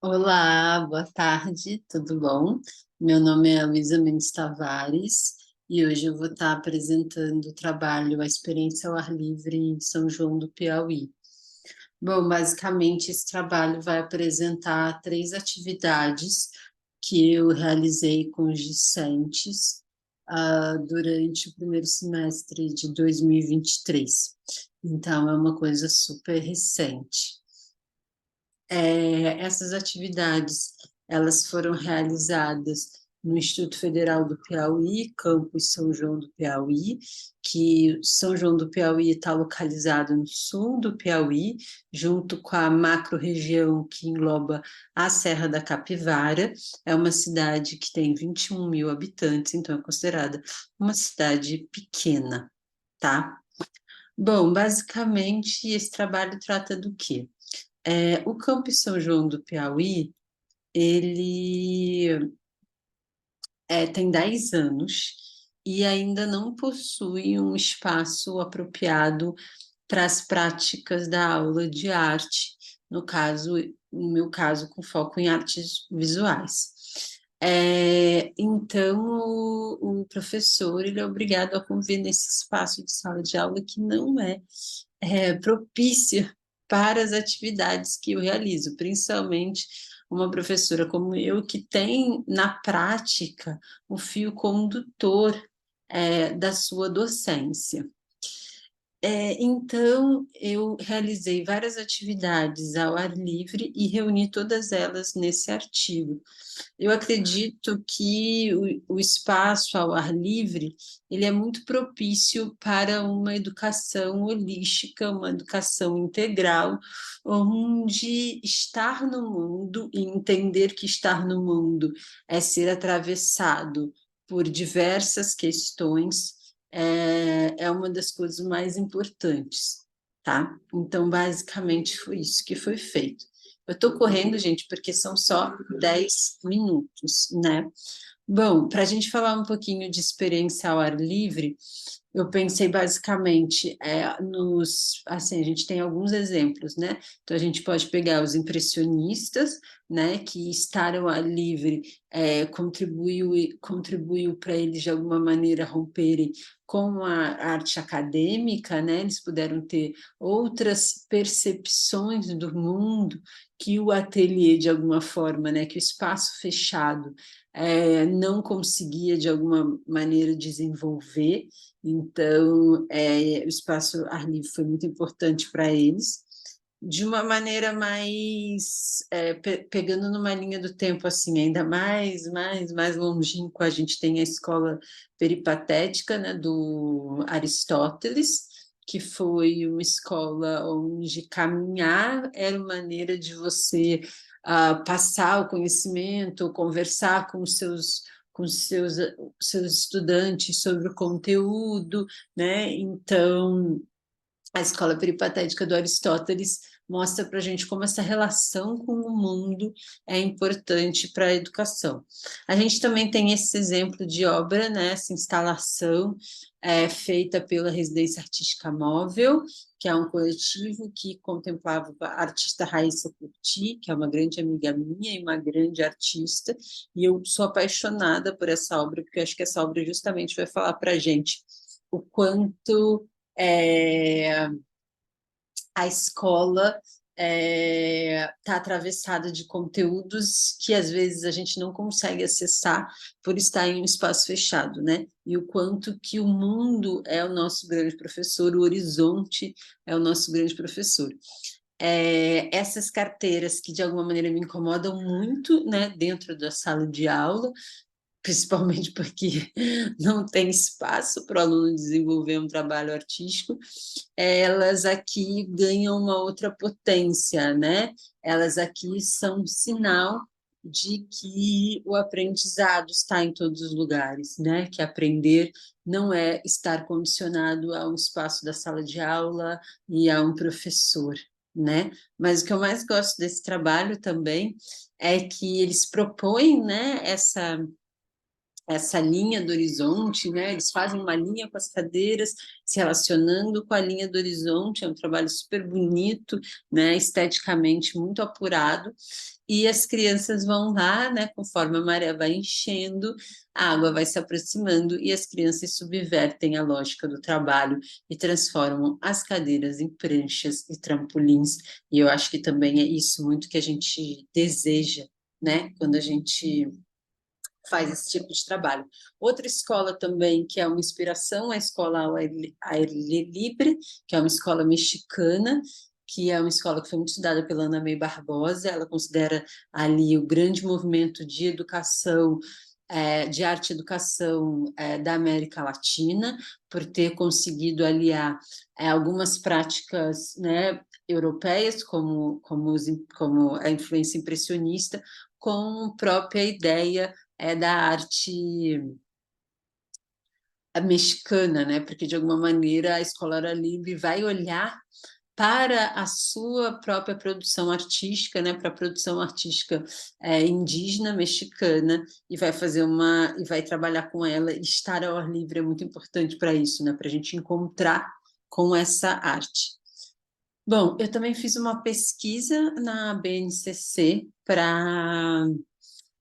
Olá, boa tarde, tudo bom? Meu nome é Luísa Mendes Tavares e hoje eu vou estar apresentando o trabalho A Experiência ao Ar Livre em São João do Piauí. Bom, basicamente esse trabalho vai apresentar três atividades que eu realizei com os discentes durante o primeiro semestre de 2023. Então, é uma coisa super recente. Essas atividades, elas foram realizadas no Instituto Federal do Piauí, campus São João do Piauí, que São João do Piauí está localizado no sul do Piauí, junto com a macro-região que engloba a Serra da Capivara. É uma cidade que tem 21 mil habitantes, então é considerada uma cidade pequena, tá? Bom, basicamente, esse trabalho trata do quê? O Campus São João do Piauí, ele tem 10 anos e ainda não possui um espaço apropriado para as práticas da aula de arte, no caso, no meu caso, com foco em artes visuais. Então, o professor ele é obrigado a conviver nesse espaço de sala de aula que não é propícia para as atividades que eu realizo, principalmente uma professora como eu, que tem na prática o fio condutor da sua docência. Então, eu realizei várias atividades ao ar livre e reuni todas elas nesse artigo. Eu acredito que o espaço ao ar livre, ele é muito propício para uma educação holística, uma educação integral, onde estar no mundo e entender que estar no mundo é ser atravessado por diversas questões, é uma das coisas mais importantes, tá? Então, basicamente, foi isso que foi feito. Eu estou correndo, gente, porque são só 10 minutos, né? Bom, para a gente falar um pouquinho de experiência ao ar livre, eu pensei basicamente assim, a gente tem alguns exemplos, né? Então a gente pode pegar os impressionistas, né? Que estar ao ar livre contribuiu para eles de alguma maneira romperem com a arte acadêmica, né? Eles puderam ter outras percepções do mundo que o ateliê de alguma forma, né? Que o espaço fechado não conseguia de alguma maneira desenvolver. Então, o espaço ar livre foi muito importante para eles. De uma maneira mais, pegando numa linha do tempo assim, ainda mais longínqua, a gente tem a escola peripatética, né, do Aristóteles, que foi uma escola onde caminhar era uma maneira de você passar o conhecimento, conversar com seus estudantes sobre o conteúdo, né? Então, a escola peripatética do Aristóteles mostra para a gente como essa relação com o mundo é importante para a educação. A gente também tem esse exemplo de obra, né, essa instalação feita pela Residência Artística Móvel, que é um coletivo que contemplava a artista Raíssa Curti, que é uma grande amiga minha e uma grande artista, e eu sou apaixonada por essa obra, porque eu acho que essa obra justamente vai falar para a gente o quanto é, a escola está atravessada de conteúdos que às vezes a gente não consegue acessar por estar em um espaço fechado, né? E o quanto que o mundo é o nosso grande professor, o horizonte é o nosso grande professor. Essas carteiras que de alguma maneira me incomodam muito, né, dentro da sala de aula, principalmente porque não tem espaço para o aluno desenvolver um trabalho artístico, elas aqui ganham uma outra potência, né? Elas aqui são um sinal de que o aprendizado está em todos os lugares, né? Que aprender não é estar condicionado a um espaço da sala de aula e a um professor, né? Mas o que eu mais gosto desse trabalho também é que eles propõem, né, essa linha do horizonte, né? Eles fazem uma linha com as cadeiras, se relacionando com a linha do horizonte, é um trabalho super bonito, né? Esteticamente muito apurado, e as crianças vão lá, né? Conforme a maré vai enchendo, a água vai se aproximando e as crianças subvertem a lógica do trabalho e transformam as cadeiras em pranchas e trampolins, e eu acho que também é isso muito que a gente deseja, né? Quando a gente faz esse tipo de trabalho. Outra escola também que é uma inspiração, é a escola Aire Libre, que é uma escola mexicana, que é uma escola que foi muito estudada pela Ana May Barbosa. Ela considera ali o grande movimento de educação, de arte e educação da América Latina, por ter conseguido aliar algumas práticas, né, europeias, como a influência impressionista, com a própria ideia da arte mexicana, né? Porque de alguma maneira a Escola Hora Livre vai olhar para a sua própria produção artística, né? Para a produção artística indígena mexicana e vai fazer e vai trabalhar com ela. E estar ao ar livre é muito importante para isso, né? Para a gente encontrar com essa arte. Bom, eu também fiz uma pesquisa na BNCC para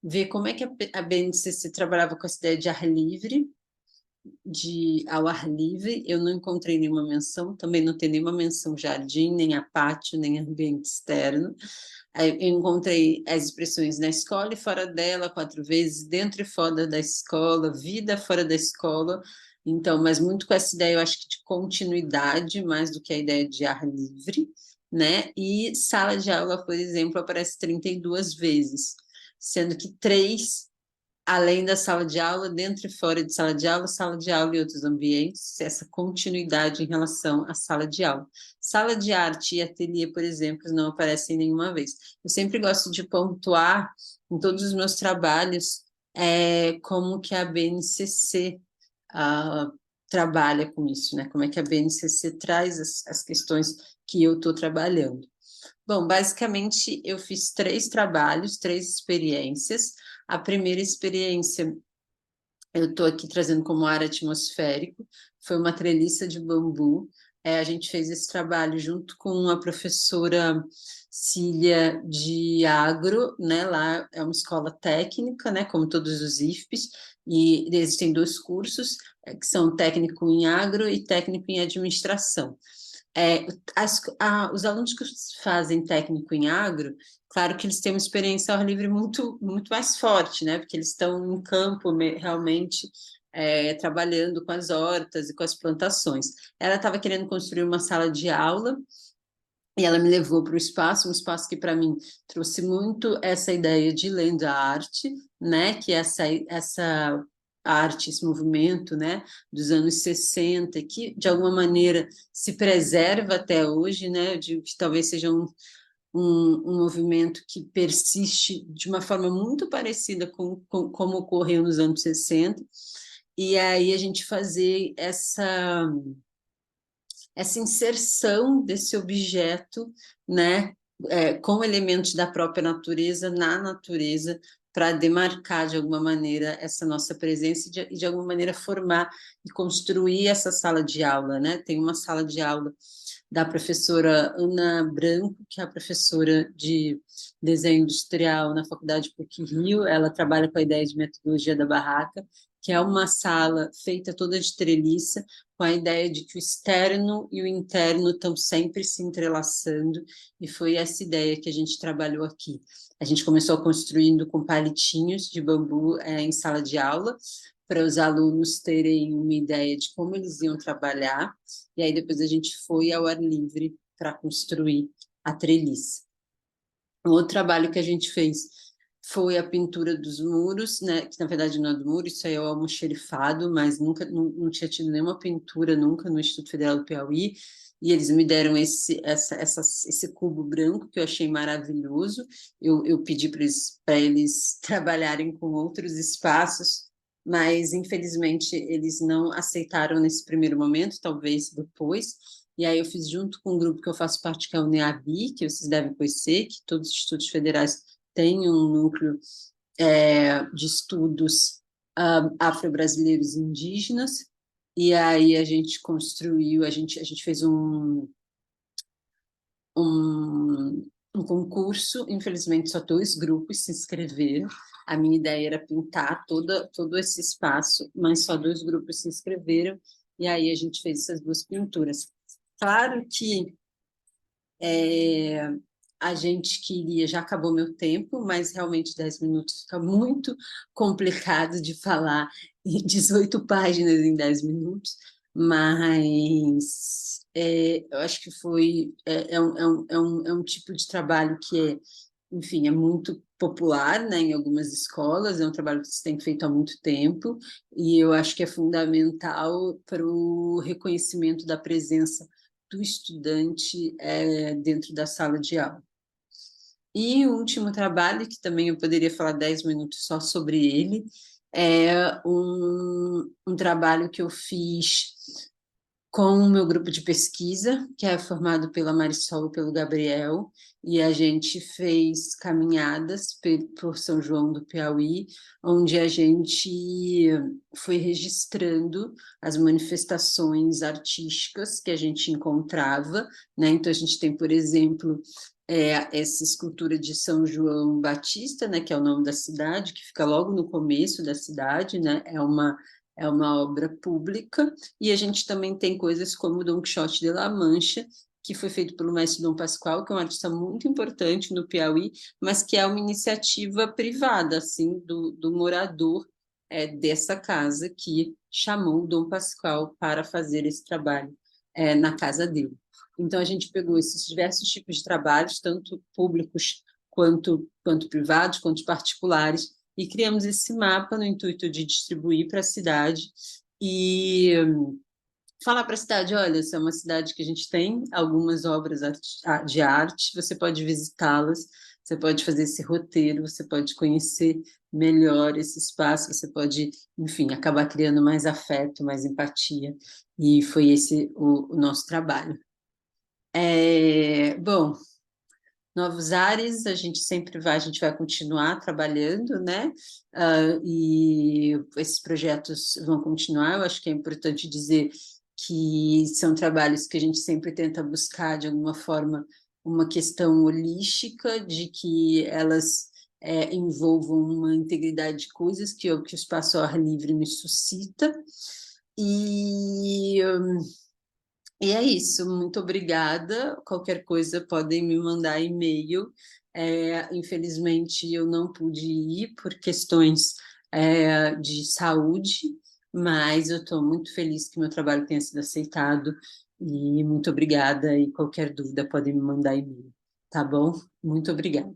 ver como é que a BNCC trabalhava com essa ideia de ar livre, ao ar livre. Eu não encontrei nenhuma menção, também não tem nenhuma menção jardim, nem a pátio, nem ambiente externo. Aí eu encontrei as expressões na escola e fora dela, 4 vezes, dentro e fora da escola, vida fora da escola. Então, mas muito com essa ideia, eu acho que de continuidade, mais do que a ideia de ar livre, né? E sala de aula, por exemplo, aparece 32 vezes, sendo que 3 além da sala de aula, dentro e fora de sala de aula e outros ambientes, essa continuidade em relação à sala de aula. Sala de arte e ateliê, por exemplo, não aparecem nenhuma vez. Eu sempre gosto de pontuar em todos os meus trabalhos como que a BNCC trabalha com isso, né? Como é que a BNCC traz as questões que eu estou trabalhando. Bom, basicamente eu fiz 3 trabalhos, 3 experiências. A primeira experiência eu estou aqui trazendo como ar atmosférico, foi uma treliça de bambu. A gente fez esse trabalho junto com a professora Cília de Agro, né? Lá é uma escola técnica, né? Como todos os IFPs, e existem 2 cursos, que são técnico em agro e técnico em administração. É, os alunos que fazem técnico em agro, claro que eles têm uma experiência ao ar livre muito, muito mais forte, né? Porque eles estão em campo realmente trabalhando com as hortas e com as plantações. Ela estava querendo construir uma sala de aula e ela me levou para um espaço que para mim trouxe muito essa ideia de land art, né? Que é essa arte, esse movimento, né, dos anos 60, que de alguma maneira se preserva até hoje, né? Eu digo que talvez seja um movimento que persiste de uma forma muito parecida com como ocorreu nos anos 60, e aí a gente fazer essa inserção desse objeto, né, com elementos da própria natureza, na natureza, para demarcar de alguma maneira essa nossa presença e de alguma maneira formar e construir essa sala de aula, né? Tem uma sala de aula da professora Ana Branco, que é a professora de desenho industrial na Faculdade PUC-Rio. Ela trabalha com a ideia de metodologia da barraca, que é uma sala feita toda de treliça, com a ideia de que o externo e o interno estão sempre se entrelaçando, e foi essa ideia que a gente trabalhou aqui. A gente começou construindo com palitinhos de bambu em sala de aula, para os alunos terem uma ideia de como eles iam trabalhar, e aí depois a gente foi ao ar livre para construir a treliça. Um outro trabalho que a gente fez foi a pintura dos muros, né? Que na verdade não é do muro, isso aí é o almoxerifado, mas nunca não tinha tido nenhuma pintura nunca no Instituto Federal do Piauí, e eles me deram esse cubo branco que eu achei maravilhoso. Eu pedi para eles trabalharem com outros espaços, mas infelizmente eles não aceitaram nesse primeiro momento, talvez depois. E aí eu fiz junto com um grupo que eu faço parte, que é o NEABI, que vocês devem conhecer, que todos os institutos federais têm um núcleo de estudos afro-brasileiros e indígenas, e aí a gente construiu, a gente fez um concurso, infelizmente só 2 grupos se inscreveram, a minha ideia era pintar todo esse espaço, mas só 2 grupos se inscreveram, e aí a gente fez essas 2 pinturas. Claro que a gente queria, já acabou meu tempo, mas realmente 10 minutos fica muito complicado de falar em 18 páginas em 10 minutos, mas eu acho que é um tipo de trabalho que enfim, é muito popular, né, em algumas escolas, é um trabalho que se tem feito há muito tempo, e eu acho que é fundamental para o reconhecimento da presença do estudante dentro da sala de aula. E o último trabalho, que também eu poderia falar 10 minutos só sobre ele, é um trabalho que eu fiz com o meu grupo de pesquisa, que é formado pela Marisol e pelo Gabriel, e a gente fez caminhadas por São João do Piauí, onde a gente foi registrando as manifestações artísticas que a gente encontrava, né? Então a gente tem, por exemplo, essa escultura de São João Batista, né, que é o nome da cidade, que fica logo no começo da cidade, né? É uma obra pública, e a gente também tem coisas como o Dom Quixote de La Mancha, que foi feito pelo mestre Dom Pascoal, que é um artista muito importante no Piauí, mas que é uma iniciativa privada, assim, do morador dessa casa, que chamou o Dom Pascoal para fazer esse trabalho na casa dele. Então, a gente pegou esses diversos tipos de trabalhos, tanto públicos quanto privados, quanto particulares, e criamos esse mapa no intuito de distribuir para a cidade e falar para a cidade, olha, essa é uma cidade que a gente tem algumas obras de arte, você pode visitá-las, você pode fazer esse roteiro, você pode conhecer melhor esse espaço, você pode, enfim, acabar criando mais afeto, mais empatia, e foi esse o nosso trabalho. Bom, novos ares, a gente vai continuar trabalhando, né? E esses projetos vão continuar. Eu acho que é importante dizer que são trabalhos que a gente sempre tenta buscar, de alguma forma, uma questão holística, de que elas envolvam uma integridade de coisas que o espaço ao ar livre me suscita. E e é isso, muito obrigada. Qualquer coisa podem me mandar e-mail. Infelizmente, eu não pude ir por questões de saúde, mas eu estou muito feliz que meu trabalho tenha sido aceitado e muito obrigada. E qualquer dúvida podem me mandar e-mail, tá bom? Muito obrigada.